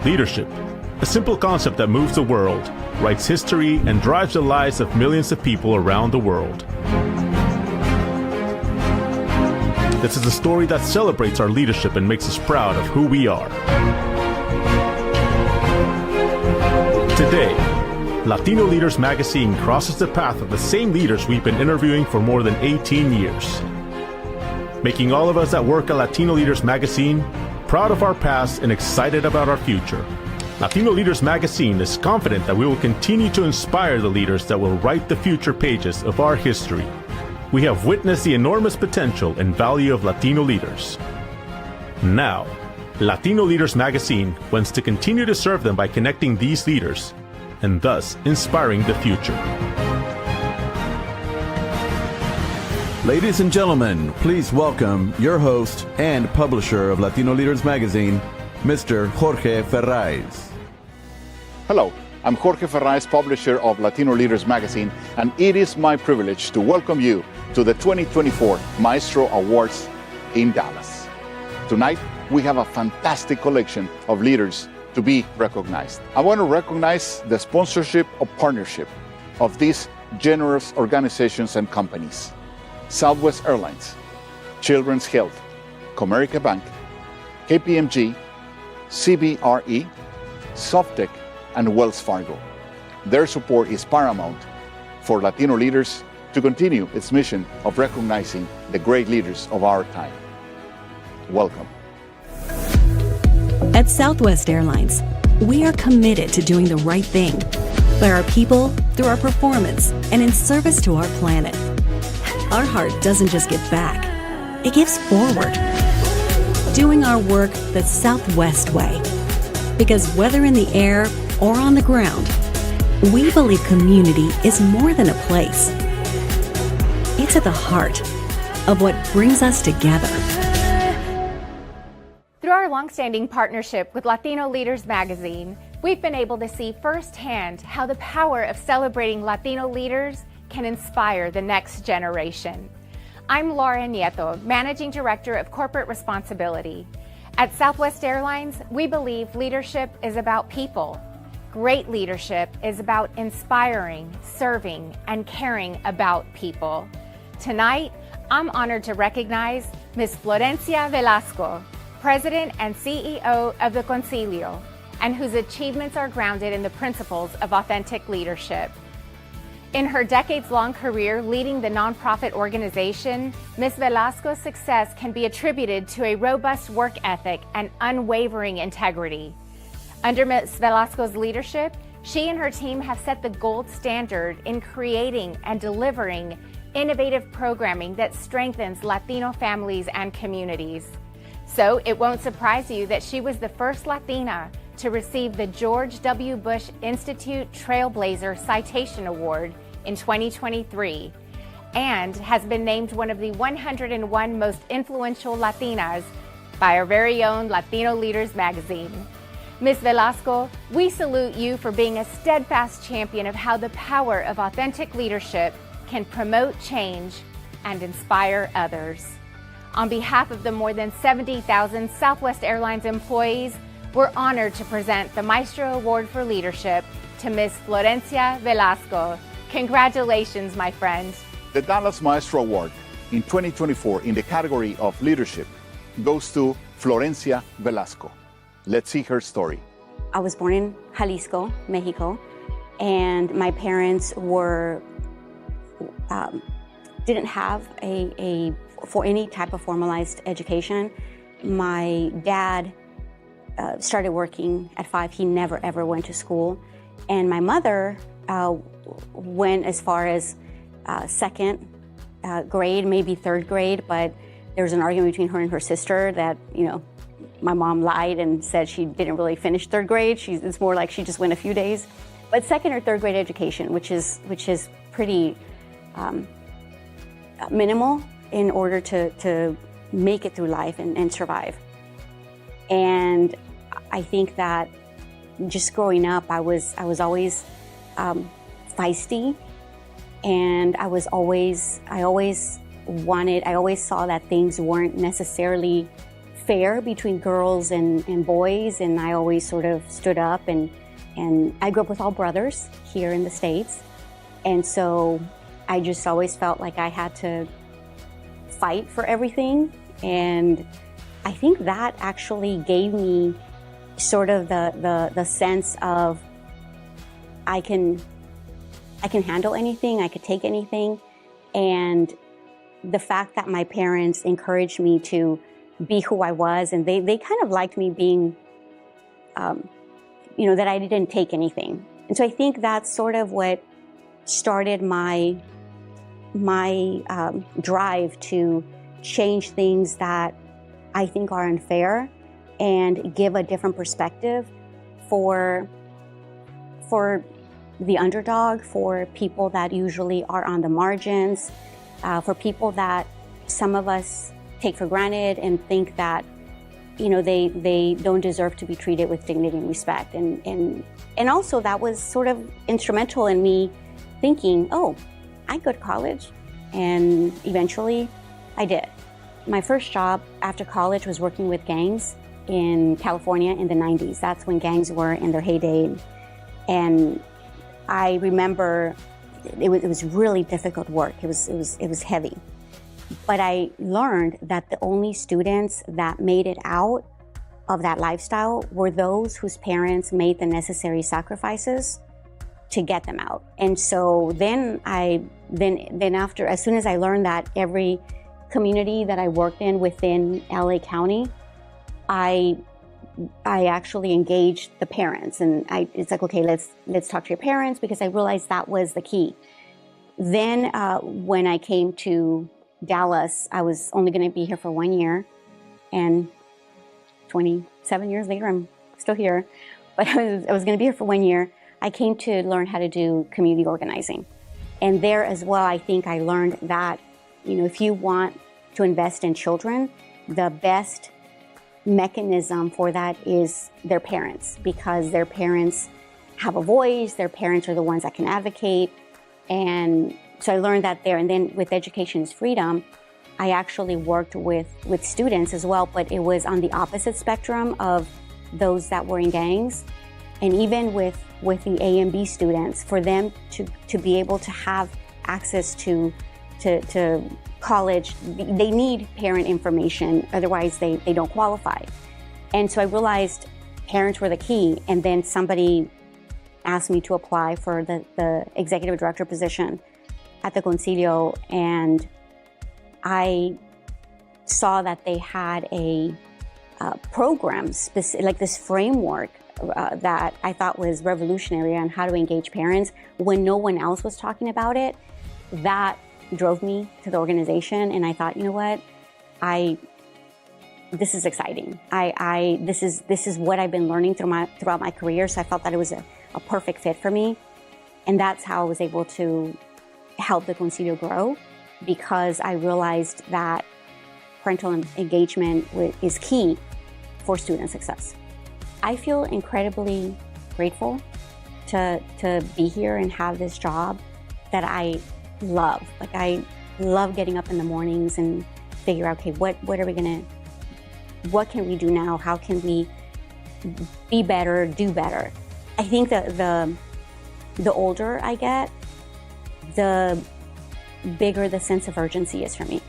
Leadership, a simple concept that moves the world, writes history, and drives the lives of millions of people around the world. This is a story that celebrates our leadership and makes us proud of who we are. Today, Latino Leaders Magazine crosses the path of the same leaders we've been interviewing for more than 18 years, making all of us that work at Latino Leaders Magazine proud of our past and excited about our future. Latino Leaders Magazine is confident that we will continue to inspire the leaders that will write the future pages of our history. We have witnessed the enormous potential and value of Latino leaders. Now, Latino Leaders Magazine wants to continue to serve them by connecting these leaders and thus inspiring the future. Ladies and gentlemen, please welcome your host and publisher of Latino Leaders Magazine, Mr. Jorge Ferraiz. Hello, I'm Jorge Ferraiz, publisher of Latino Leaders Magazine, and it is my privilege to welcome you to the 2024 Maestro Awards in Dallas. Tonight, we have a fantastic collection of leaders to be recognized. I want to recognize the sponsorship or partnership of these generous organizations and companies: Southwest Airlines, Children's Health, Comerica Bank, KPMG, CBRE, Softec, and Wells Fargo. Their support is paramount for Latino leaders to continue its mission of recognizing the great leaders of our time. Welcome. At Southwest Airlines, we are committed to doing the right thing by our people, through our performance, and in service to our planet. Our heart doesn't just give back, it gives forward, doing our work the Southwest way. Because whether in the air or on the ground, we believe community is more than a place. It's at the heart of what brings us together. Through our longstanding partnership with Latino Leaders Magazine, we've been able to see firsthand how the power of celebrating Latino leaders can inspire the next generation. I'm Laura Nieto, Managing Director of Corporate Responsibility. At Southwest Airlines, we believe leadership is about people. Great leadership is about inspiring, serving, and caring about people. Tonight, I'm honored to recognize Ms. Florencia Velasco, President and CEO of the Concilio, and whose achievements are grounded in the principles of authentic leadership. In her decades-long career leading the nonprofit organization, Ms. Velasco's success can be attributed to a robust work ethic and unwavering integrity. Under Ms. Velasco's leadership, she and her team have set the gold standard in creating and delivering innovative programming that strengthens Latino families and communities. So it won't surprise you that she was the first Latina to receive the George W. Bush Institute Trailblazer Citation Award in 2023 and has been named one of the 101 most influential Latinas by our very own Latino Leaders Magazine. Ms. Velasco, we salute you for being a steadfast champion of how the power of authentic leadership can promote change and inspire others. On behalf of the more than 70,000 Southwest Airlines employees, we're honored to present the Maestro Award for Leadership to Ms. Florencia Velasco. Congratulations, my friend. The Dallas Maestro Award in 2024 in the category of leadership goes to Florencia Velasco. Let's see her story. I was born in Jalisco, Mexico, and my parents didn't have for any type of formalized education. My dad started working at 5. He never ever went to school. And my mother went as far as second grade, maybe third grade, but there was an argument between her and her sister that, my mom lied and said she didn't really finish third grade. It's more like she just went a few days. But second or third grade education, which is pretty minimal in order to make it through life and survive. And I think that just growing up, I was always feisty, and I always saw that things weren't necessarily fair between girls and boys, and I always sort of stood up, and I grew up with all brothers here in the States, and so I just always felt like I had to fight for everything, and I think that actually gave me sort of the sense of I can handle anything, I could take anything, and the fact that my parents encouraged me to be who I was, and they kind of liked me being, that I didn't take anything. And so I think that's sort of what started my drive to change things that I think are unfair and give a different perspective for the underdog, for people that usually are on the margins, for people that some of us take for granted and think that, they don't deserve to be treated with dignity and respect. And also that was sort of instrumental in me thinking, oh, I go to college. And eventually I did. My first job after college was working with gangs in California in the 90s. That's when gangs were in their heyday. And I remember it was really difficult work. It was heavy. But I learned that the only students that made it out of that lifestyle were those whose parents made the necessary sacrifices to get them out. And so then after, as soon as I learned that, every community that I worked in within LA County, I actually engaged the parents, and it's like, okay, let's talk to your parents, because I realized that was the key. Then when I came to Dallas, I was only going to be here for 1 year, and 27 years later, I'm still here. But I was going to be here for 1 year. I came to learn how to do community organizing. And there as well, I think I learned that, if you want to invest in children, the best mechanism for that is their parents, because their parents have a voice, their parents are the ones that can advocate. And so I learned that there. And then with Education is Freedom, I actually worked with students as well, but it was on the opposite spectrum of those that were in gangs. And even with the A and B students, for them to be able to have access to college, they need parent information, otherwise they don't qualify. And so I realized parents were the key. And then somebody asked me to apply for the executive director position at the Concilio, and I saw that they had a program, like this framework that I thought was revolutionary on how to engage parents when no one else was talking about it. That drove me to the organization, and I thought, you know what, this is exciting. This is what I've been learning throughout my career. So I felt that it was a perfect fit for me, and that's how I was able to help the Concilio grow, because I realized that parental engagement is key for student success. I feel incredibly grateful to be here and have this job that I love. Like, I love getting up in the mornings and figure out, okay, what can we do now? How can we be better, do better? I think that the older I get, the bigger the sense of urgency is for me,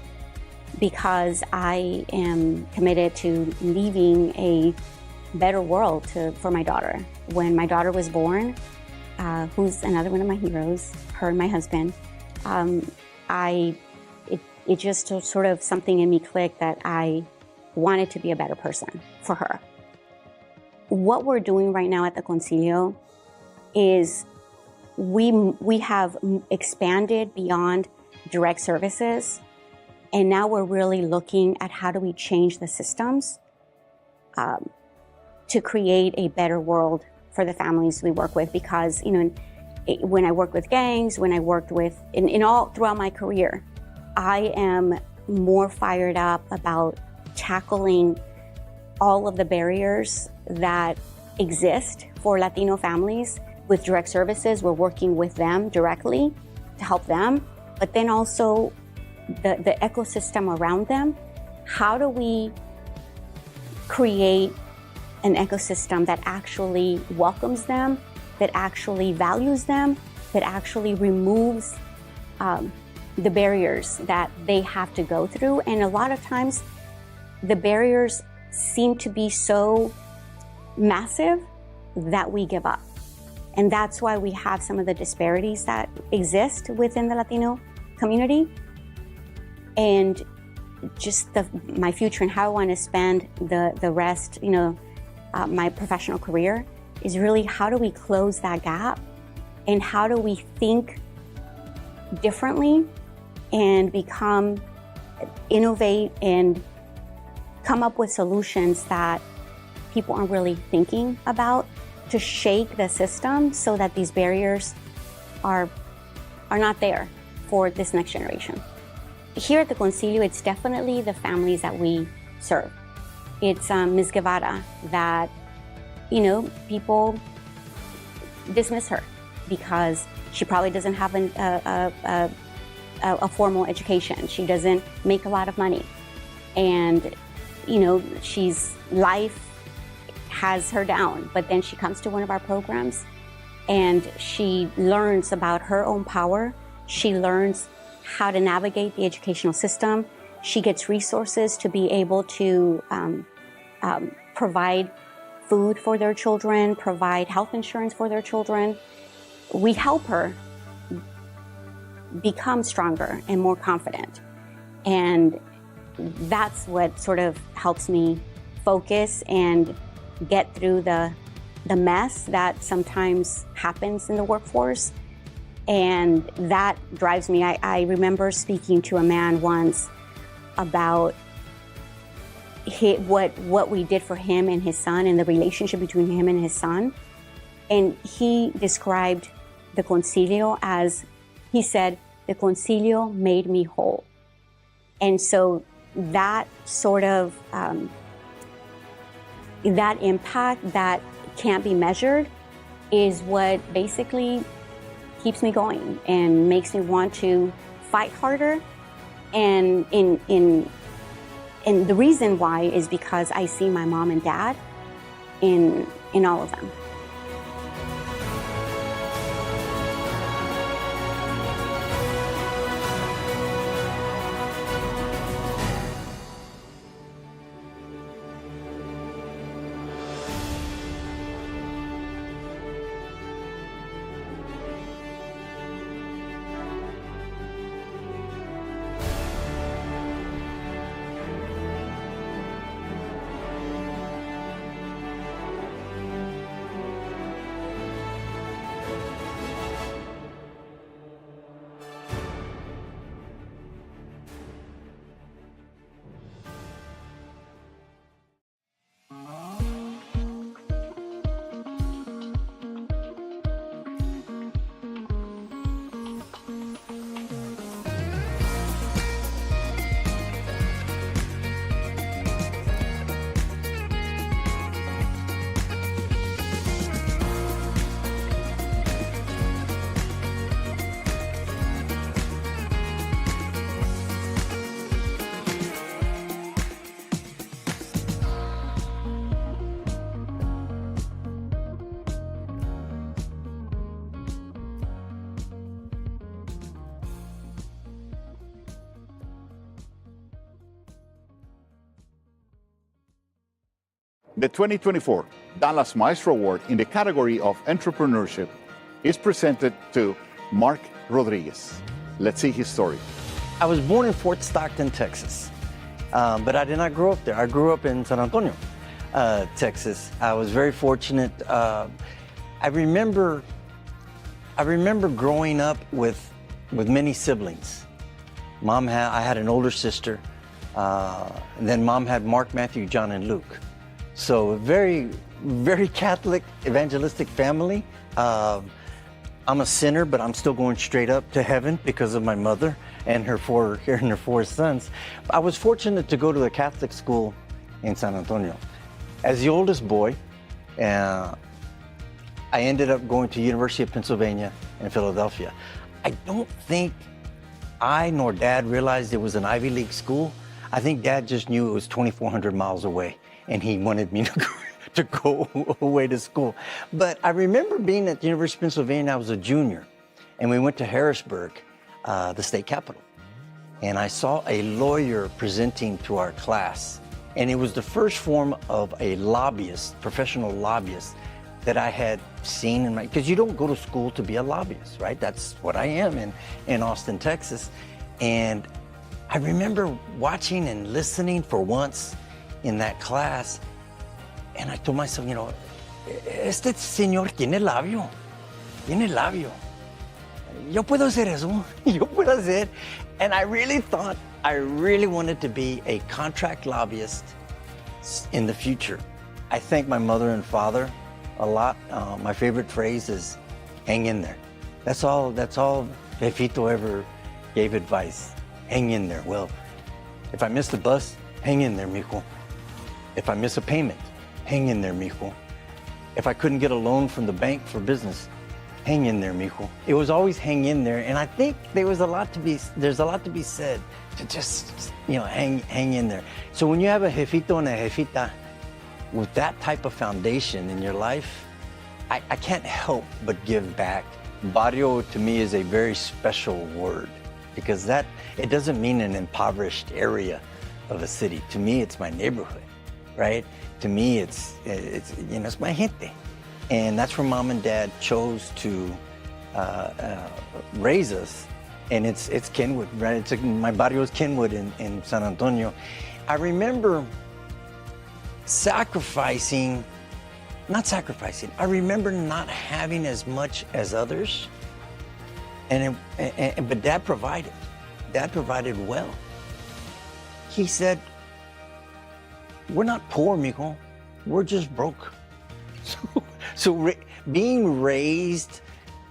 because I am committed to leaving a better world for my daughter. When my daughter was born, who's another one of my heroes, her and my husband, it just sort of something in me clicked that I wanted to be a better person for her. What we're doing right now at the Concilio is we have expanded beyond direct services, and now we're really looking at how do we change the systems to create a better world for the families we work with. Because, when I work with gangs, when I worked with, in all throughout my career, I am more fired up about tackling all of the barriers that exist for Latino families. With direct services, we're working with them directly to help them, but then also the ecosystem around them. How do we create an ecosystem that actually welcomes them, that actually values them, that actually removes the barriers that they have to go through. And a lot of times, the barriers seem to be so massive that we give up. And that's why we have some of the disparities that exist within the Latino community. And just my future and how I want to spend the rest, my professional career is really how do we close that gap and how do we think differently and innovate and come up with solutions that people aren't really thinking about to shake the system so that these barriers are not there for this next generation. Here at the Concilio, it's definitely the families that we serve. It's Ms. Guevara that, people dismiss her because she probably doesn't have a formal education. She doesn't make a lot of money. And, life has her down, but then she comes to one of our programs and she learns about her own power. She learns how to navigate the educational system. She gets resources to be able to provide food for their children, provide health insurance for their children. We help her become stronger and more confident. And that's what sort of helps me focus and get through the mess that sometimes happens in the workforce. And that drives me. I remember speaking to a man once about what we did for him and his son and the relationship between him and his son. And he described the Concilio as, he said, the Concilio made me whole. And so that sort of, that impact that can't be measured is what basically keeps me going and makes me want to fight harder. And the reason why is because I see my mom and dad in all of them. The 2024 Dallas Maestro Award in the category of entrepreneurship is presented to Mark Rodriguez. Let's see his story. I was born in Fort Stockton, Texas, but I did not grow up there. I grew up in San Antonio, Texas. I was very fortunate. I remember growing up with many siblings. I had an older sister, and then Mom had Mark, Matthew, John, and Luke. So very, very Catholic, evangelistic family. I'm a sinner, but I'm still going straight up to heaven because of my mother and her four sons. I was fortunate to go to a Catholic school in San Antonio. As the oldest boy, I ended up going to University of Pennsylvania in Philadelphia. I don't think I nor Dad realized it was an Ivy League school. I think Dad just knew it was 2,400 miles away, and he wanted me to go away to school. But I remember being at the University of Pennsylvania. I was a junior, and we went to Harrisburg, the state capital. And I saw a lawyer presenting to our class. And it was the first form of a lobbyist, professional lobbyist, that I had seen in my, because you don't go to school to be a lobbyist, right? That's what I am in Austin, Texas. And I remember watching and listening for once in that class. And I told myself, you know, este señor tiene labio. Tiene labio. Yo puedo hacer eso. Yo puedo hacer. And I really thought I really wanted to be a contract lobbyist in the future. I thank my mother and father a lot. My favorite phrase is, hang in there. That's all Jefito ever gave advice. Hang in there. Well, if I miss the bus, hang in there, mijo. If I miss a payment, hang in there, mijo. If I couldn't get a loan from the bank for business, hang in there, mijo. It was always hang in there, and I think there's a lot to be said to just, you know, hang in there. So when you have a jefito and a jefita with that type of foundation in your life, I can't help but give back. Barrio to me is a very special word, because that, it doesn't mean an impoverished area of a city. To me, it's my neighborhood, right? To me, it's you know, it's my gente. And that's where Mom and Dad chose to raise us. And it's Kenwood, right? My barrio is Kenwood in San Antonio. I remember I remember not having as much as others. But Dad provided. Dad provided well. He said, we're not poor, mijo. We're just broke. So being raised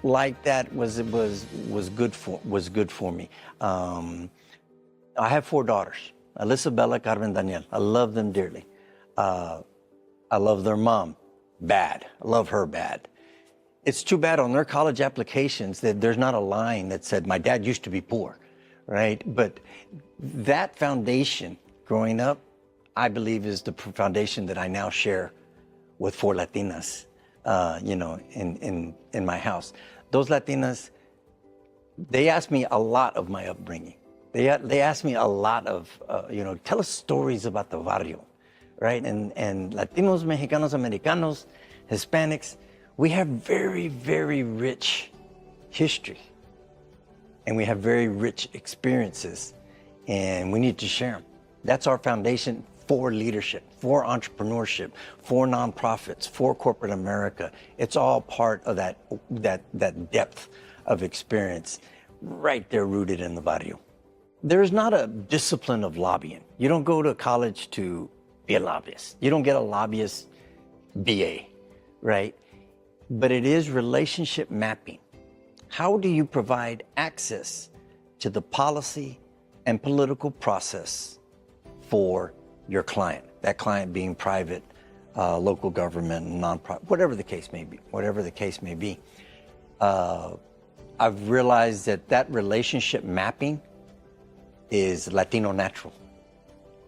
like that was good for me. I have 4 daughters, Alyssa, Bella, Carmen, Danielle. I love them dearly. I love their mom, bad. I love her bad. It's too bad on their college applications that there's not a line that said, my dad used to be poor, right? But that foundation growing up, I believe, is the foundation that I now share with 4 Latinas, you know, in my house. Those Latinas, they asked me a lot of my upbringing. They asked me a lot of, you know, tell us stories about the barrio, right? And Latinos, Mexicanos, Americanos, Hispanics, we have very, very rich history. And we have very rich experiences. And we need to share them. That's our foundation for leadership, for entrepreneurship, for nonprofits, for corporate America. It's all part of that depth of experience right there rooted in the barrio. There's not a discipline of lobbying. You don't go to college to be a lobbyist. You don't get a lobbyist BA, right? But it is relationship mapping. How do you provide access to the policy and political process for your client? That client being private, local government, nonprofit, whatever the case may be. I've realized that relationship mapping is Latino natural.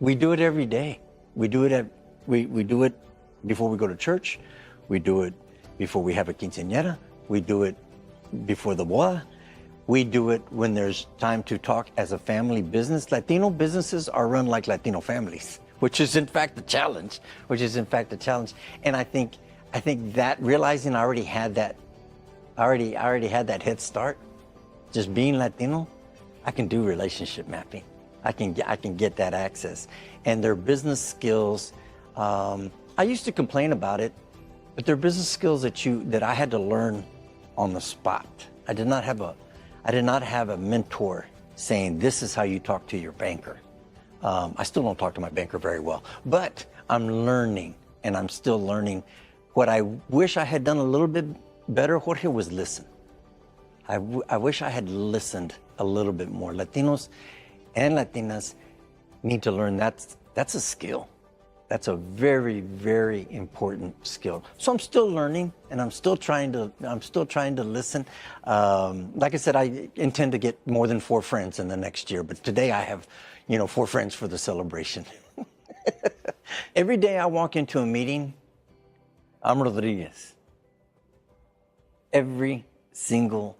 We do it every day. We do it before we go to church. We do it before we have a quinceañera. We do it before the boda. We do it when there's time to talk as a family business. Latino businesses are run like Latino families, which is in fact a challenge. And I think that realizing I already had that head start, just being Latino, I can do relationship mapping. I can get that access. And their business skills, I used to complain about it, but they're business skills that I had to learn on the spot. I did not have a mentor saying, this is how you talk to your banker. I still don't talk to my banker very well, but I'm learning, and I'm still learning. What I wish I had done a little bit better, Jorge, was listen. I wish I had listened a little bit more. Latinos and Latinas need to learn that's a skill. That's a very, very important skill. So I'm still learning, and I'm still trying to listen. Like I said, I intend to get more than 4 friends in the next year, but today I have, 4 friends for the celebration. Every day I walk into a meeting, I'm Rodriguez. Every single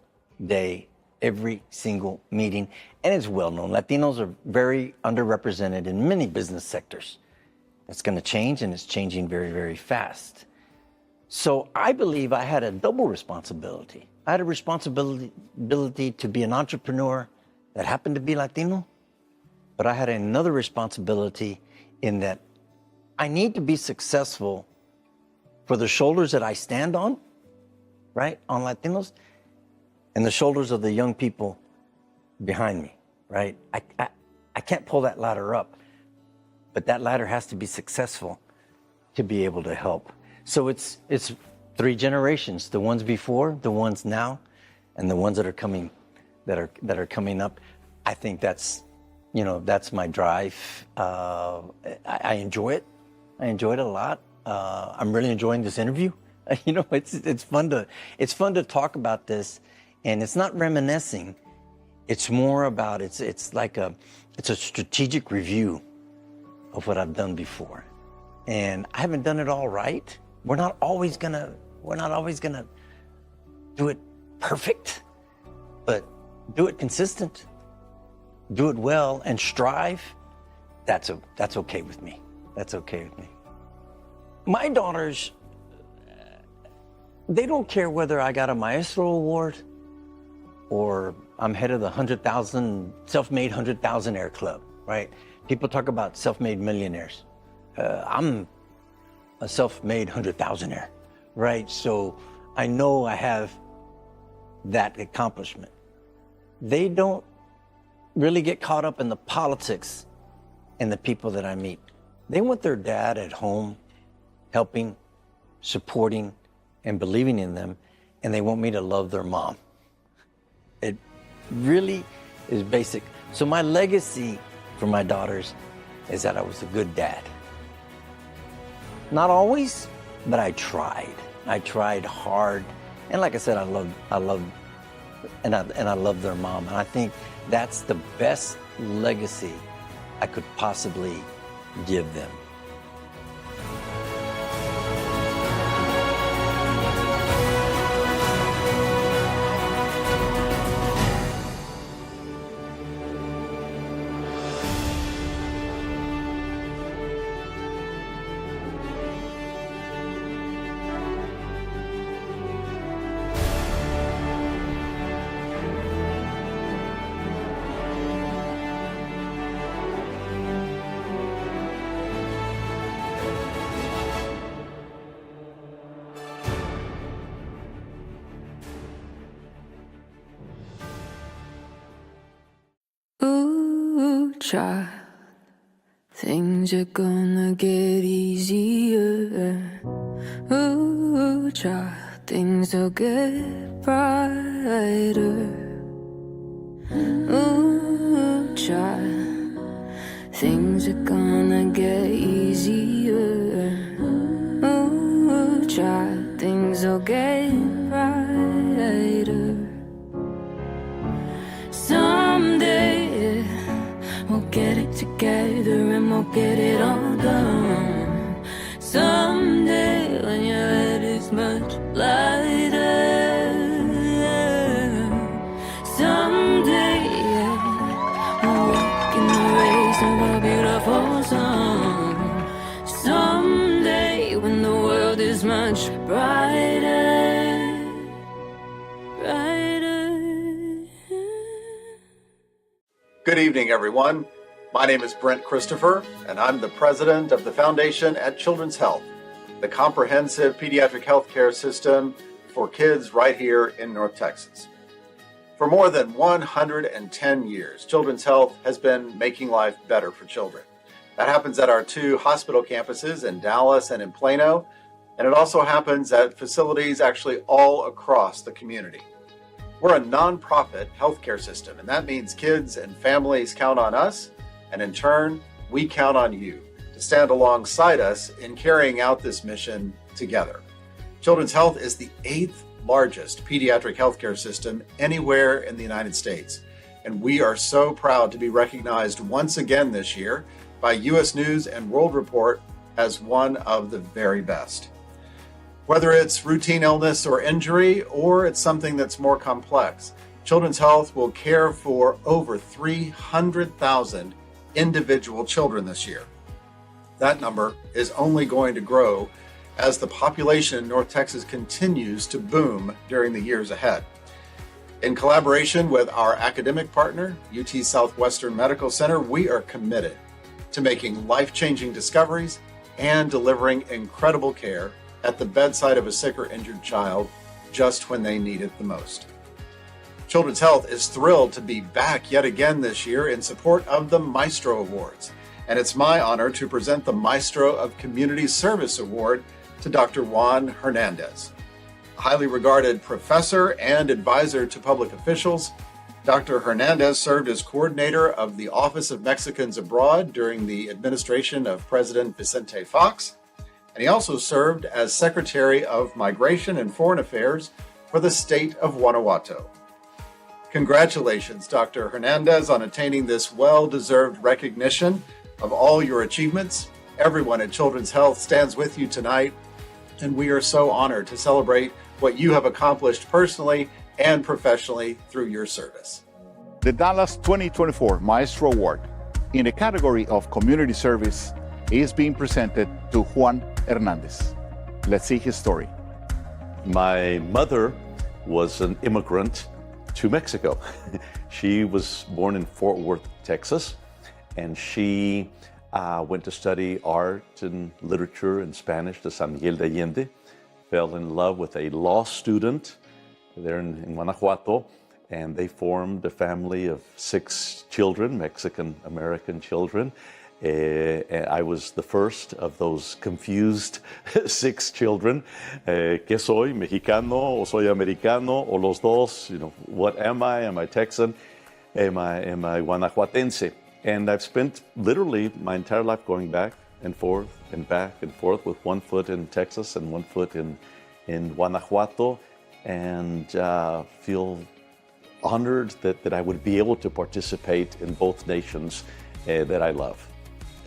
day, every single meeting. And it's well known. Latinos are very underrepresented in many business sectors. It's going to change, and it's changing very, very fast. So I believe I had a double responsibility. I had a responsibility to be an entrepreneur that happened to be Latino, but I had another responsibility in that I need to be successful for the shoulders that I stand on, right, on Latinos, and the shoulders of the young people behind me, right? I can't pull that ladder up, but that ladder has to be successful to be able to help. So it's 3 generations, the ones before, the ones now, and the ones that are coming, that are coming up. I think that's my drive. I enjoy it. I enjoy it a lot. I'm really enjoying this interview. It's fun to talk about this, and it's not reminiscing. It's more about it's a strategic review of what I've done before, and I haven't done it all right. We're not always gonna do it perfect, but do it consistent, do it well, and strive. That's okay with me. That's okay with me. My daughters, they don't care whether I got a Maestro award or I'm head of the self-made 100,000 club, right? People talk about self-made millionaires. I'm a self-made 100,000 right? So I know I have that accomplishment. They don't really get caught up in the politics and the people that I meet. They want their dad at home, helping, supporting, and believing in them, and they want me to love their mom. It really is basic. So my legacy for my daughters is that I was a good dad. Not always, but I tried. I tried hard, and like I said, I love their mom, and I think that's the best legacy I could possibly give them. Child, things are gonna get easier. Ooh, child, things will get brighter. Ooh, child, things are gonna get easier. Ooh, child, things will get brighter. Someday we'll get it together and we'll get it all done. Someday when your head is much lighter. Someday, we'll walk in the race of a beautiful sun. Someday when the world is much brighter. Good evening, everyone. My name is Brent Christopher, and I'm the president of the Foundation at Children's Health, the comprehensive pediatric healthcare system for kids right here in North Texas. For more than 110 years, Children's Health has been making life better for children. That happens at our 2 hospital campuses in Dallas and in Plano, and it also happens at facilities actually all across the community. We're a nonprofit healthcare system, and that means kids and families count on us, and in turn, we count on you to stand alongside us in carrying out this mission together. Children's Health is the 8th largest pediatric healthcare system anywhere in the United States, and we are so proud to be recognized once again this year by U.S. News and World Report as one of the very best. Whether it's routine illness or injury, or it's something that's more complex, Children's Health will care for over 300,000 individual children this year. That number is only going to grow as the population in North Texas continues to boom during the years ahead. In collaboration with our academic partner, UT Southwestern Medical Center, we are committed to making life-changing discoveries and delivering incredible care at the bedside of a sick or injured child just when they need it the most. Children's Health is thrilled to be back yet again this year in support of the Maestro Awards, and it's my honor to present the Maestro of Community Service Award to Dr. Juan Hernandez. A highly regarded professor and advisor to public officials, Dr. Hernandez served as coordinator of the Office of Mexicans Abroad during the administration of President Vicente Fox, and he also served as Secretary of Migration and Foreign Affairs for the state of Guanajuato. Congratulations, Dr. Hernandez, on attaining this well-deserved recognition of all your achievements. Everyone at Children's Health stands with you tonight, and we are so honored to celebrate what you have accomplished personally and professionally through your service. The Dallas 2024 Maestro Award in the category of community service is being presented to Juan Hernandez. Let's see his story. My mother was an immigrant to Mexico. She was born in Fort Worth, Texas, and she went to study art and literature and Spanish to San Miguel de Allende, fell in love with a law student there in Guanajuato, and they formed a family of 6 children, Mexican-American children. I was the first of those confused 6 children. ¿Qué soy? ¿Mexicano o soy americano o los dos? You know, what am I? Am I Texan? Am I Guanajuatense? And I've spent literally my entire life going back and forth with one foot in Texas and one foot in Guanajuato, and feel honored that I would be able to participate in both nations that I love.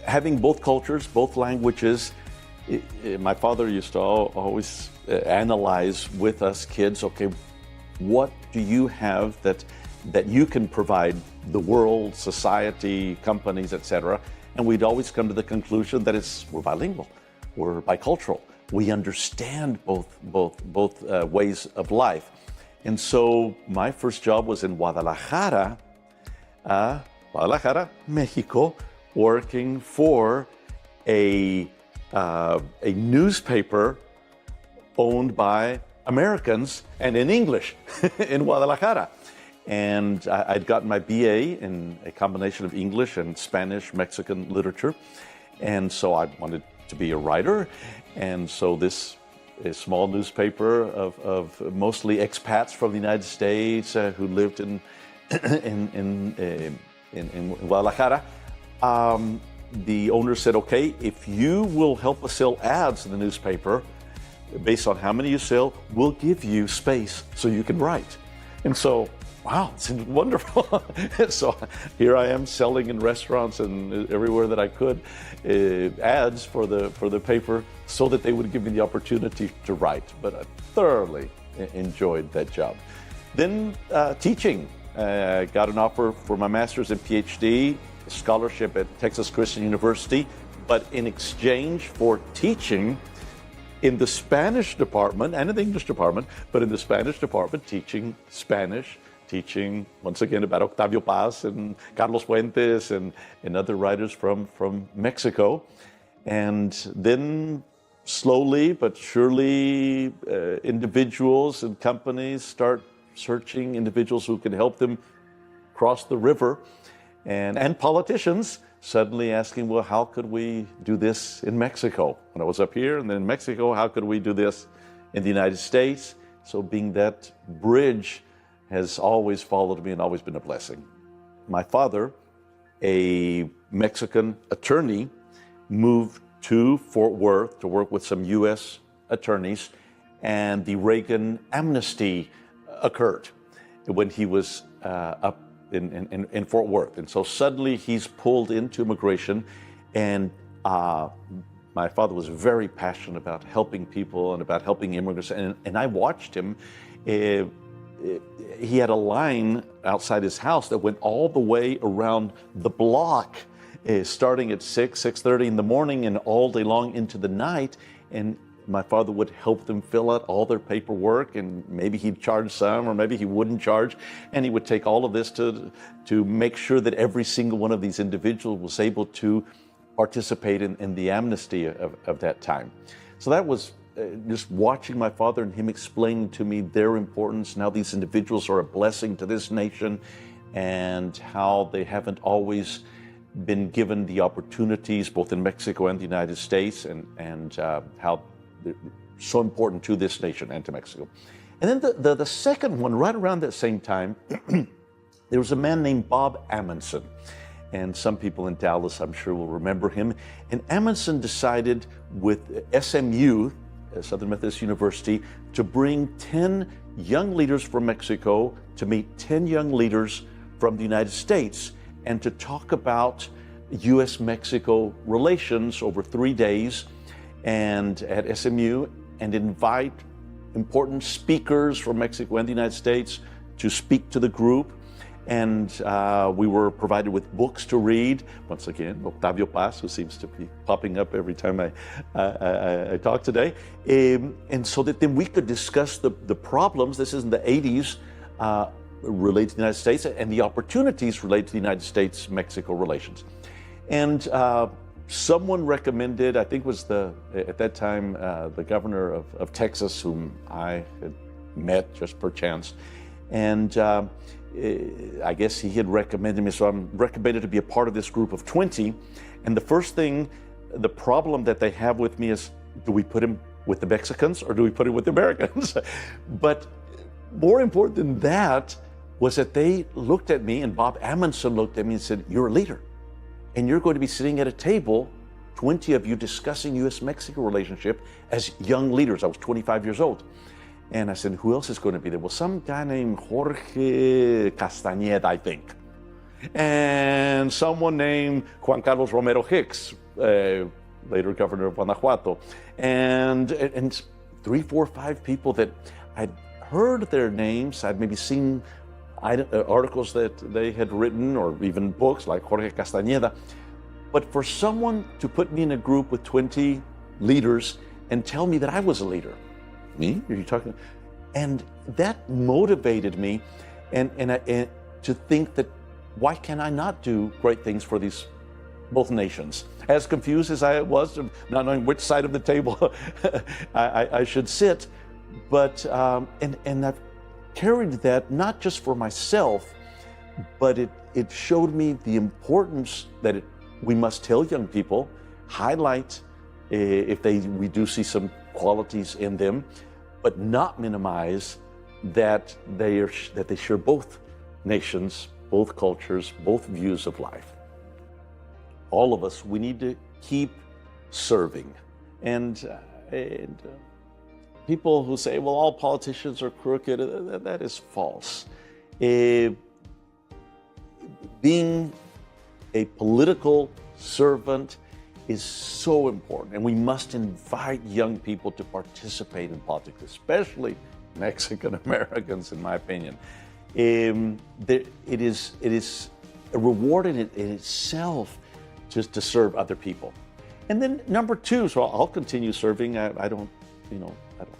Having both cultures, both languages, my father used to always analyze with us kids, okay, what do you have that you can provide the world, society, companies, etc. And we'd always come to the conclusion that we're bilingual, we're bicultural. We understand both ways of life. And so my first job was in Guadalajara, Mexico, working for a newspaper owned by Americans and in English in Guadalajara. And I'd gotten my BA in a combination of English and Spanish, Mexican literature. And so I wanted to be a writer. And so this a small newspaper of mostly expats from the United States who lived in Guadalajara. The owner said, okay, if you will help us sell ads in the newspaper, based on how many you sell, we'll give you space so you can write. And so, wow, it's wonderful. So here I am selling in restaurants and everywhere that I could ads for the paper so that they would give me the opportunity to write. But I thoroughly enjoyed that job. Then teaching. Got an offer for my master's and PhD, scholarship at Texas Christian University, but in exchange for teaching in the Spanish department and in the English department, but in the Spanish department, teaching Spanish, teaching once again about Octavio Paz and Carlos Fuentes and other writers from Mexico. And then slowly but surely, individuals and companies start searching individuals who can help them cross the river, and politicians suddenly asking, well, how could we do this in Mexico? When I was up here and then in Mexico, how could we do this in the United States? So being that bridge has always followed me and always been a blessing. My father, a Mexican attorney, moved to Fort Worth to work with some U.S. attorneys, and the Reagan amnesty occurred when he was up in Fort Worth. And so suddenly he's pulled into immigration, and my father was very passionate about helping people and about helping immigrants. And I watched him. He had a line outside his house that went all the way around the block, starting at 6:30 in the morning and all day long into the night. And my father would help them fill out all their paperwork, and maybe he'd charge some, or maybe he wouldn't charge. And he would take all of this to make sure that every single one of these individuals was able to participate in the amnesty of that time. So that was just watching my father and him explaining to me their importance, and how these individuals are a blessing to this nation, and how they haven't always been given the opportunities both in Mexico and the United States, and how they're so important to this nation and to Mexico. And then the second one, right around that same time, there was a man named Bob Amundson. And some people in Dallas, I'm sure, will remember him. And Amundson decided with SMU, Southern Methodist University, to bring 10 young leaders from Mexico to meet 10 young leaders from the United States, and to talk about U.S.-Mexico relations over 3 days and at SMU, and invite important speakers from Mexico and the United States to speak to the group. And we were provided with books to read. Once again, Octavio Paz, who seems to be popping up every time I talk today. And so that then we could discuss the problems, this is in the 80s, related to the United States, and the opportunities related to the United States-Mexico relations. And someone recommended, I think was at that time, the governor of Texas, whom I had met just per chance. And I guess he had recommended me, so I'm recommended to be a part of this group of 20. And the first thing, the problem that they have with me is, do we put him with the Mexicans or do we put him with the Americans? But more important than that was that they looked at me, and Bob Amundson looked at me and said, "You're a leader, and you're going to be sitting at a table, 20 of you discussing U.S.-Mexico relationship as young leaders." I was 25 years old. And I said, "Who else is going to be there?" Well, some guy named Jorge Castañeda, I think. And someone named Juan Carlos Romero Hicks, later governor of Guanajuato. And 3, 4, 5 people that I'd heard their names. I'd maybe seen articles that they had written, or even books like Jorge Castañeda. But for someone to put me in a group with 20 leaders and tell me that I was a leader, me? Are you talking? And that motivated me, and to think that why can I not do great things for these both nations? As confused as I was, not knowing which side of the table I should sit, but and I've carried that not just for myself, but it showed me the importance that we must tell young people, highlight if we do see some qualities in them, but not minimize that they share both nations, both cultures, both views of life. All of us, we need to keep serving. And people who say, well, all politicians are crooked, that is false. Being a political servant is so important, and we must invite young people to participate in politics, especially Mexican Americans, in my opinion. It is a reward in itself just to serve other people. And then number 2, so I'll continue serving. I don't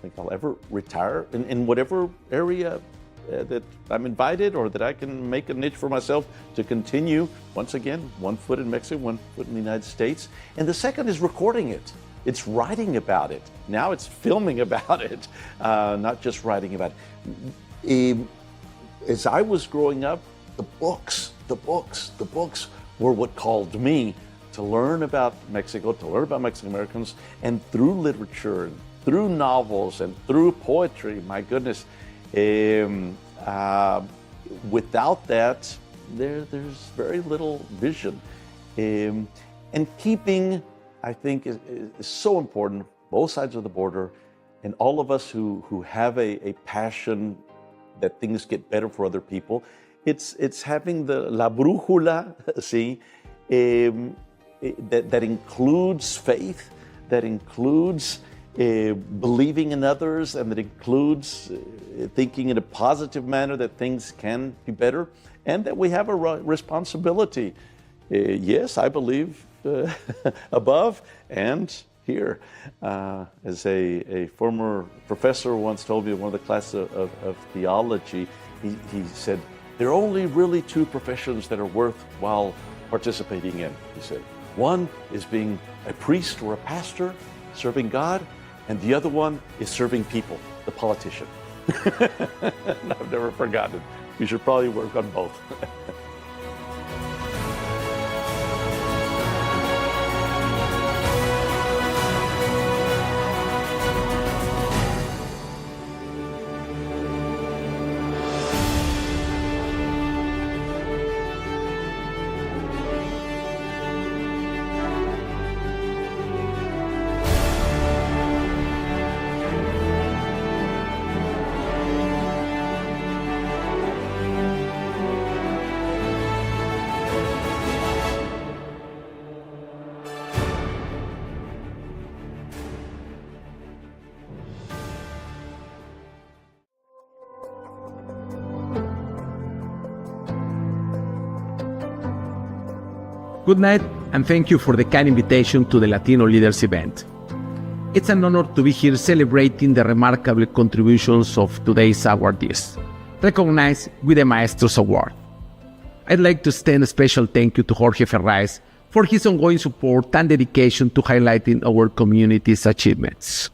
think I'll ever retire in whatever area that I'm invited, or that I can make a niche for myself to continue. Once again, 1 foot in Mexico, 1 foot in the United States. And the second is recording it. It's writing about it. Now it's filming about it, not just writing about it. As I was growing up, the books were what called me to learn about Mexico, to learn about Mexican Americans, and through literature, and through novels, and through poetry, my goodness. Without that, there's very little vision. And keeping, I think, is so important, both sides of the border, and all of us who have a passion that things get better for other people. it's having the la brújula, see, that includes faith, that includes believing in others, and that includes thinking in a positive manner that things can be better, and that we have a responsibility. Yes, I believe above and here. As a former professor once told me in one of the classes of theology, he said, there are only really two professions that are worthwhile participating in. He said, one is being a priest or a pastor, serving God, and the other one is serving people, the politician. And I've never forgotten. You should probably work on both. Good night, and thank you for the kind invitation to the Latino Leaders event. It's an honor to be here celebrating the remarkable contributions of today's awardees, recognized with the Maestros Award. I'd like to extend a special thank you to Jorge Ferraiz for his ongoing support and dedication to highlighting our community's achievements.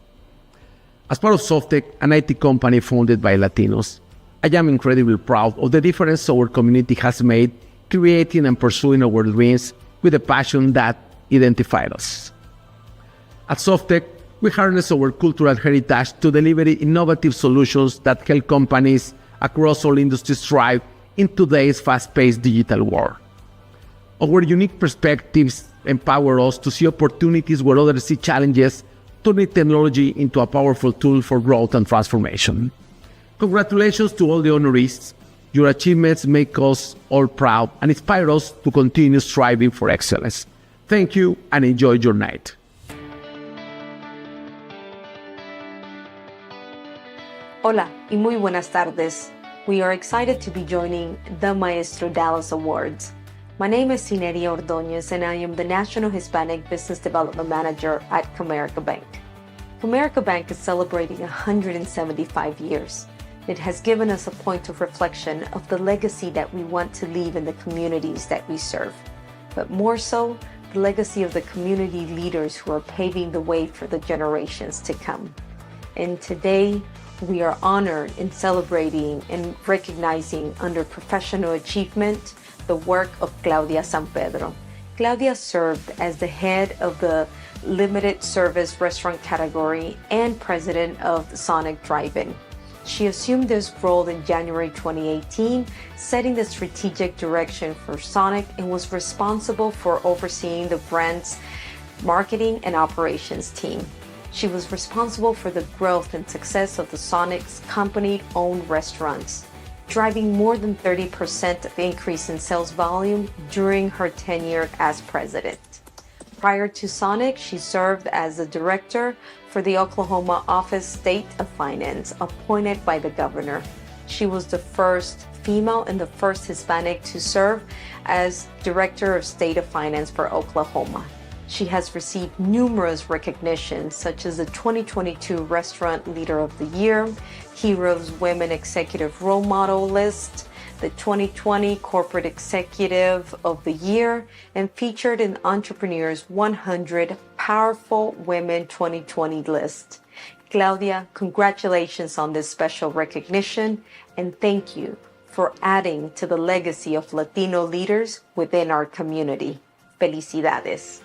As part of Softec, an IT company founded by Latinos, I am incredibly proud of the difference our community has made creating and pursuing our dreams with a passion that identified us. At Softec, we harness our cultural heritage to deliver innovative solutions that help companies across all industries thrive in today's fast-paced digital world. Our unique perspectives empower us to see opportunities where others see challenges, turning technology into a powerful tool for growth and transformation. Congratulations to all the honorees. Your achievements make us all proud and inspire us to continue striving for excellence. Thank you and enjoy your night. Hola y muy buenas tardes. We are excited to be joining the Maestros Dallas Awards. My name is Cineria Ordóñez and I am the National Hispanic Business Development Manager at Comerica Bank. Comerica Bank is celebrating 175 years. It has given us a point of reflection of the legacy that we want to leave in the communities that we serve, but more so, the legacy of the community leaders who are paving the way for the generations to come. And today, we are honored in celebrating and recognizing under professional achievement the work of Claudia San Pedro. Claudia served as the head of the limited service restaurant category and president of the Sonic Drive-In. She assumed this role in January 2018, setting the strategic direction for Sonic and was responsible for overseeing the brand's marketing and operations team. She was responsible for the growth and success of the Sonic's company-owned restaurants, driving more than 30% of increase in sales volume during her tenure as president. Prior to Sonic, she served as the director for the Oklahoma Office State of Finance, appointed by the governor. She was the first female and the first Hispanic to serve as Director of State of Finance for Oklahoma. She has received numerous recognitions, such as the 2022 Restaurant Leader of the Year, Heroes Women Executive Role Model List, the 2020 Corporate Executive of the Year, and featured in Entrepreneur's 100 Powerful Women 2020 list. Claudia, congratulations on this special recognition, and thank you for adding to the legacy of Latino leaders within our community. Felicidades.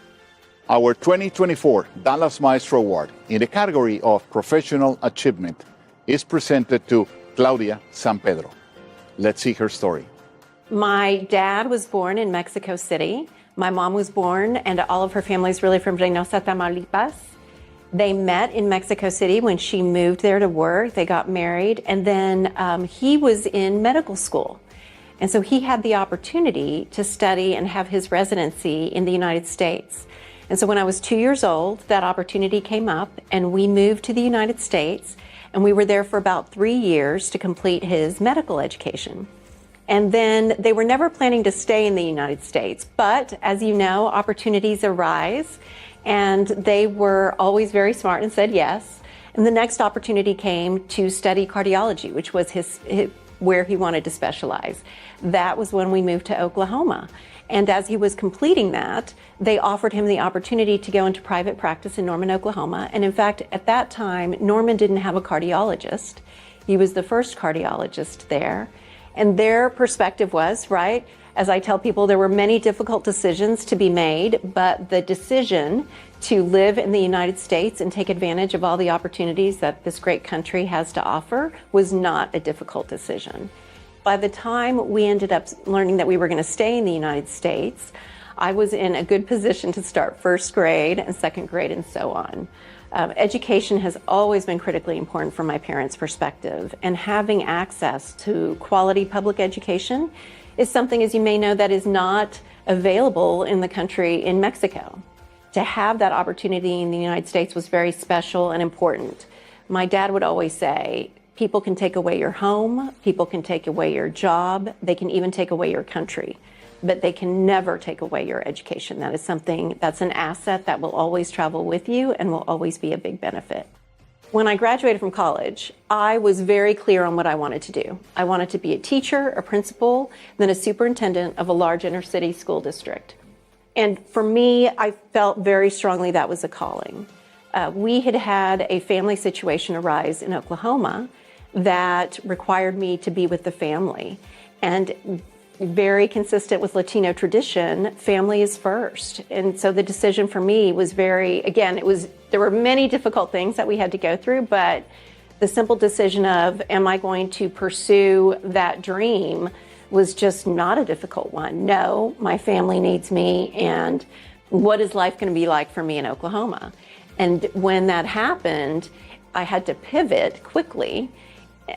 Our 2024 Dallas Maestro Award in the category of Professional Achievement is presented to Claudia San Pedro. Let's see her story. My dad was born in Mexico City. My mom was born, and all of her family is really from Reynosa, Tamaulipas. They met in Mexico City when she moved there to work. They got married, and then he was in medical school. And so he had the opportunity to study and have his residency in the United States. And so when I was 2 years old, that opportunity came up and we moved to the United States, and we were there for about 3 years to complete his medical education. And then they were never planning to stay in the United States, but as you know, opportunities arise, and they were always very smart and said yes. And the next opportunity came to study cardiology, which was where he wanted to specialize. That was when we moved to Oklahoma. And as he was completing that, they offered him the opportunity to go into private practice in Norman, Oklahoma. And in fact, at that time, Norman didn't have a cardiologist. He was the first cardiologist there. And their perspective was, right, as I tell people, there were many difficult decisions to be made, but the decision to live in the United States and take advantage of all the opportunities that this great country has to offer was not a difficult decision. By the time we ended up learning that we were going to stay in the United States, I was in a good position to start first grade and second grade and so on. Education has always been critically important from my parents' perspective, and having access to quality public education is something, as you may know, that is not available in the country in Mexico. To have that opportunity in the United States was very special and important. My dad would always say, people can take away your home, people can take away your job, they can even take away your country, but they can never take away your education. That is something that's an asset that will always travel with you and will always be a big benefit. When I graduated from college, I was very clear on what I wanted to do. I wanted to be a teacher, a principal, then a superintendent of a large inner city school district. And for me, I felt very strongly that was a calling. We had a family situation arise in Oklahoma that required me to be with the family. And very consistent with Latino tradition, family is first. And so the decision for me was there were many difficult things that we had to go through, but the simple decision of, am I going to pursue that dream, was just not a difficult one. No, my family needs me, and what is life going to be like for me in Oklahoma? And when that happened, I had to pivot quickly.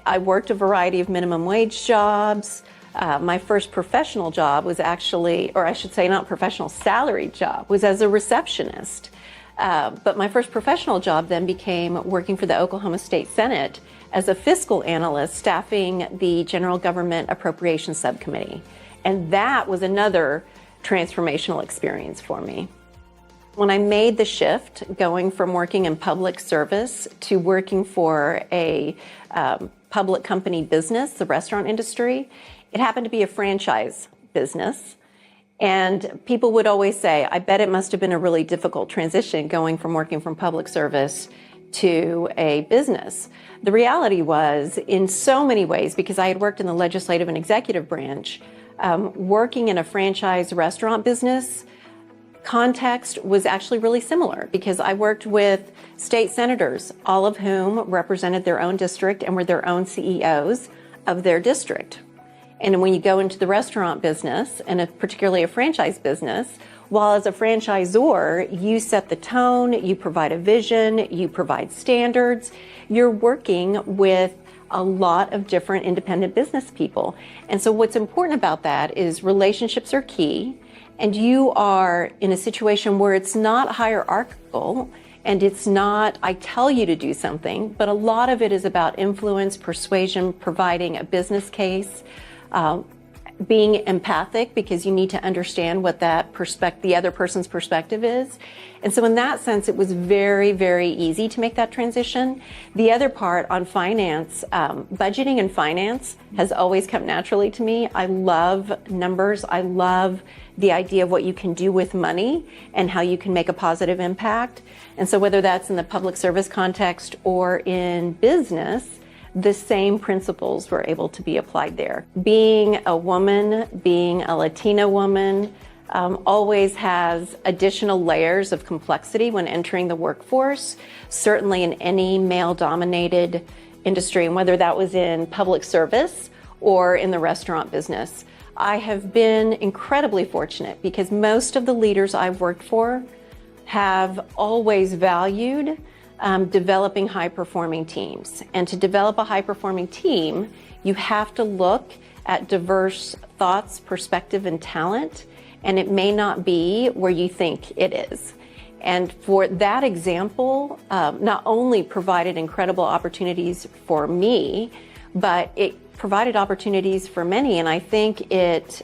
I worked a variety of minimum wage jobs. My first professional job was actually, or I should say not professional, salaried job, was as a receptionist. But my first professional job then became working for the Oklahoma State Senate as a fiscal analyst, staffing the General Government Appropriations Subcommittee. And that was another transformational experience for me. When I made the shift, going from working in public service to working for a public company business, the restaurant industry, it happened to be a franchise business. And people would always say, I bet it must have been a really difficult transition going from working from public service to a business. The reality was, in so many ways, because I had worked in the legislative and executive branch, working in a franchise restaurant business context was actually really similar, because I worked with state senators, all of whom represented their own district and were their own CEOs of their district. And when you go into the restaurant business, and particularly a franchise business, while as a franchisor, you set the tone, you provide a vision, you provide standards, you're working with a lot of different independent business people. And so what's important about that is relationships are key, and you are in a situation where it's not hierarchical, and it's not, I tell you to do something, but a lot of it is about influence, persuasion, providing a business case, being empathic, because you need to understand what the other person's perspective is. And so in that sense, it was very, very easy to make that transition. The other part on finance, budgeting and finance has always come naturally to me. I love numbers. I love the idea of what you can do with money and how you can make a positive impact. And so whether that's in the public service context or in business, the same principles were able to be applied there. Being a woman, being a Latina woman, always has additional layers of complexity when entering the workforce, certainly in any male-dominated industry, and whether that was in public service or in the restaurant business. I have been incredibly fortunate, because most of the leaders I've worked for have always valued developing high-performing teams. And to develop a high-performing team, you have to look at diverse thoughts, perspective, and talent, and it may not be where you think it is. And for that example, not only provided incredible opportunities for me, but it provided opportunities for many, and I think it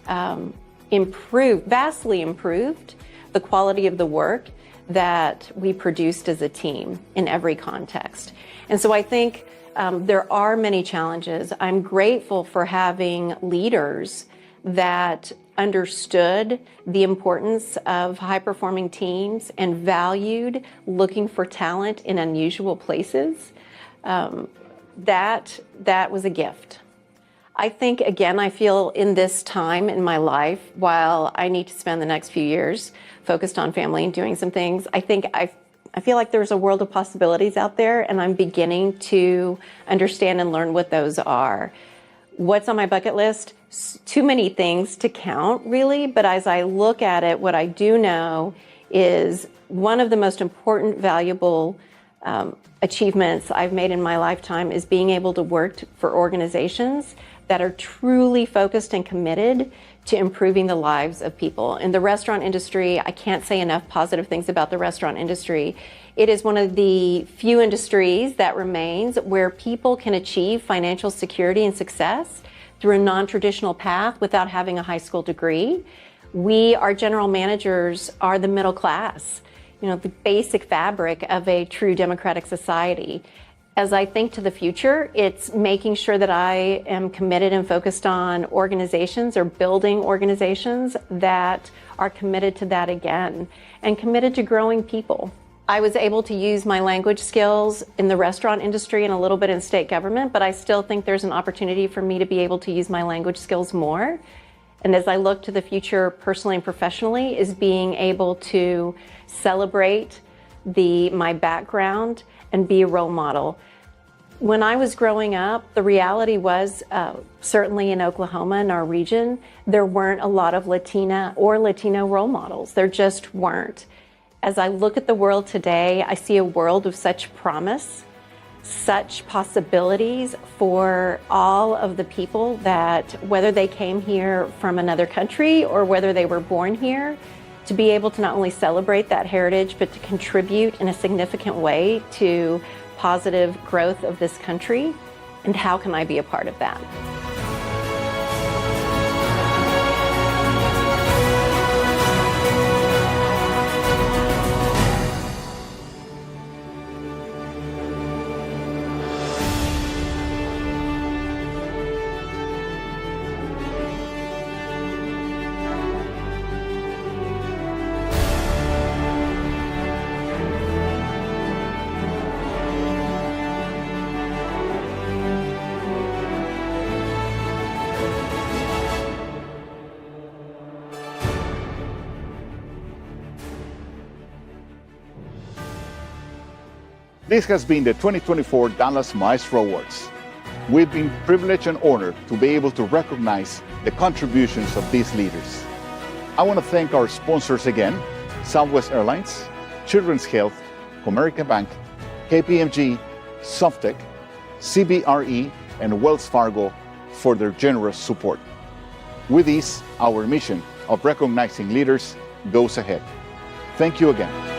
vastly improved the quality of the work that we produced as a team in every context. And so I think there are many challenges. I'm grateful for having leaders that understood the importance of high-performing teams and valued looking for talent in unusual places. That was a gift. I think, again, I feel in this time in my life, while I need to spend the next few years focused on family and doing some things, I feel like there's a world of possibilities out there, and I'm beginning to understand and learn what those are. What's on my bucket list? Too many things to count, really, but as I look at it, what I do know is one of the most important, valuable achievements I've made in my lifetime is being able to work for organizations that are truly focused and committed to improving the lives of people. In the restaurant industry, I can't say enough positive things about the restaurant industry. It is one of the few industries that remains where people can achieve financial security and success through a non-traditional path without having a high school degree. Our general managers are the middle class, the basic fabric of a true democratic society. As I think to the future, it's making sure that I am committed and focused on organizations or building organizations that are committed to that again and committed to growing people. I was able to use my language skills in the restaurant industry and a little bit in state government, but I still think there's an opportunity for me to be able to use my language skills more. And as I look to the future personally and professionally, is being able to celebrate my background and be a role model. When I was growing up, the reality was, certainly in Oklahoma, in our region, there weren't a lot of Latina or Latino role models. There just weren't. As I look at the world today, I see a world of such promise, such possibilities for all of the people that, whether they came here from another country or whether they were born here, to be able to not only celebrate that heritage, but to contribute in a significant way to positive growth of this country. And how can I be a part of that? This has been the 2024 Dallas Maestro Awards. We've been privileged and honored to be able to recognize the contributions of these leaders. I want to thank our sponsors again, Southwest Airlines, Children's Health, Comerica Bank, KPMG, Softec, CBRE, and Wells Fargo for their generous support. With this, our mission of recognizing leaders goes ahead. Thank you again.